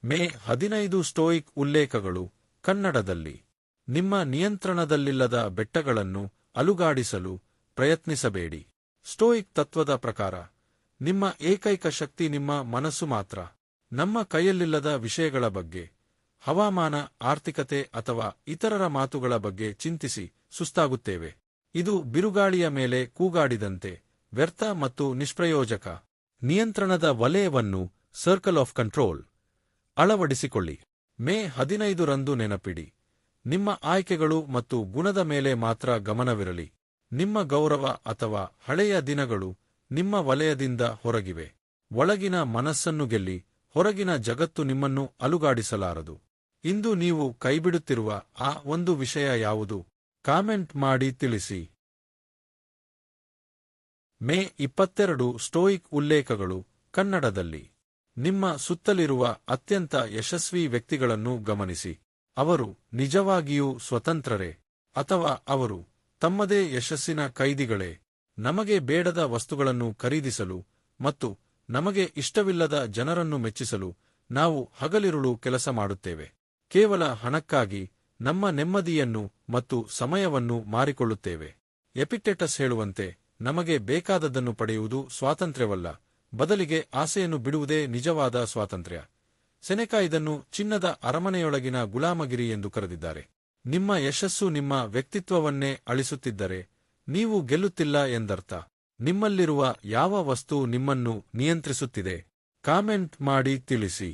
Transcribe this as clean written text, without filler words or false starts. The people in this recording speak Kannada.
ಮೇ 15 ಸ್ಟೋಯಿಕ್ ಉಲ್ಲೇಖಗಳು ಕನ್ನಡದಲ್ಲಿ. ನಿಮ್ಮ ನಿಯಂತ್ರಣದಲ್ಲಿಲ್ಲದ ಬೆಟ್ಟಗಳನ್ನು ಅಲುಗಾಡಿಸಲು ಪ್ರಯತ್ನಿಸಬೇಡಿ. ಸ್ಟೋಯಿಕ್ ತತ್ವದ ಪ್ರಕಾರ ನಿಮ್ಮ ಏಕೈಕ ಶಕ್ತಿ ನಿಮ್ಮ ಮನಸ್ಸು ಮಾತ್ರ. ನಮ್ಮ ಕೈಯಲ್ಲಿಲ್ಲದ ವಿಷಯಗಳ ಬಗ್ಗೆ, ಹವಾಮಾನ, ಆರ್ಥಿಕತೆ ಅಥವಾ ಇತರರ ಮಾತುಗಳ ಬಗ್ಗೆ ಚಿಂತಿಸಿ ಸುಸ್ತಾಗುತ್ತೇವೆ. ಇದು ಬಿರುಗಾಳಿಯ ಮೇಲೆ ಕೂಗಾಡಿದಂತೆ ವ್ಯರ್ಥ ಮತ್ತು ನಿಷ್ಪ್ರಯೋಜಕ. ನಿಯಂತ್ರಣದ ವಲಯವನ್ನು ಸರ್ಕಲ್ ಆಫ್ ಕಂಟ್ರೋಲ್ ಅಳವಡಿಸಿಕೊಳ್ಳಿ. ಮೇ 15 ರಂದು ನೆನಪಿಡಿ, ನಿಮ್ಮ ಆಯ್ಕೆಗಳು ಮತ್ತು ಗುಣದ ಮೇಲೆ ಮಾತ್ರ ಗಮನವಿರಲಿ. ನಿಮ್ಮ ಗೌರವ ಅಥವಾ ಹಳೆಯ ದಿನಗಳು ನಿಮ್ಮ ವಲಯದಿಂದ ಹೊರಗಿವೆ. ಒಳಗಿನ ಮನಸ್ಸನ್ನು ಗೆಲ್ಲಿ, ಹೊರಗಿನ ಜಗತ್ತು ನಿಮ್ಮನ್ನು ಅಲುಗಾಡಿಸಲಾರದು. ಇಂದು ನೀವು ಕೈಬಿಡುತ್ತಿರುವ ಆ ಒಂದು ವಿಷಯ ಯಾವುದು? ಕಾಮೆಂಟ್ ಮಾಡಿ ತಿಳಿಸಿ. ಮೇ 22 ಸ್ಟೋಯಿಕ್ ಉಲ್ಲೇಖಗಳು ಕನ್ನಡದಲ್ಲಿ. ನಿಮ್ಮ ಸುತ್ತಲಿರುವ ಅತ್ಯಂತ ಯಶಸ್ವಿ ವ್ಯಕ್ತಿಗಳನ್ನು ಗಮನಿಸಿ. ಅವರು ನಿಜವಾಗಿಯೂ ಸ್ವತಂತ್ರರೇ? ಅಥವಾ ಅವರು ತಮ್ಮದೇ ಯಶಸ್ಸಿನ ಕೈದಿಗಳೇ? ನಮಗೆ ಬೇಡದ ವಸ್ತುಗಳನ್ನು ಖರೀದಿಸಲು ಮತ್ತು ನಮಗೆ ಇಷ್ಟವಿಲ್ಲದ ಜನರನ್ನು ಮೆಚ್ಚಿಸಲು ನಾವು ಹಗಲಿರುಳು ಕೆಲಸ ಮಾಡುತ್ತೇವೆ. ಕೇವಲ ಹಣಕ್ಕಾಗಿ ನಮ್ಮ ನೆಮ್ಮದಿಯನ್ನು ಮತ್ತು ಸಮಯವನ್ನು ಮಾರಿಕೊಳ್ಳುತ್ತೇವೆ. ಎಪಿಕ್ಟೆಟಸ್ ಹೇಳುವಂತೆ, ನಮಗೆ ಬೇಕಾದದ್ದನ್ನು ಪಡೆಯುವುದು ಸ್ವಾತಂತ್ರ್ಯವಲ್ಲ, ಬದಲಿಗೆ ಆಸೆಯನ್ನು ಬಿಡುವುದೇ ನಿಜವಾದ ಸ್ವಾತಂತ್ರ್ಯ. ಸೆನೆಕಾ ಇದನ್ನು ಚಿನ್ನದ ಅರಮನೆಯೊಳಗಿನ ಗುಲಾಮಗಿರಿ ಎಂದು ಕರೆದಿದ್ದಾರೆ. ನಿಮ್ಮ ಯಶಸ್ಸು ನಿಮ್ಮ ವ್ಯಕ್ತಿತ್ವವನ್ನೇ ಅಳಿಸುತ್ತಿದ್ದರೆ ನೀವು ಗೆಲ್ಲುತ್ತಿಲ್ಲ ಎಂದರ್ಥ. ನಿಮ್ಮಲ್ಲಿರುವ ಯಾವ ವಸ್ತು ನಿಮ್ಮನ್ನು ನಿಯಂತ್ರಿಸುತ್ತಿದೆ? ಕಾಮೆಂಟ್ ಮಾಡಿ ತಿಳಿಸಿ.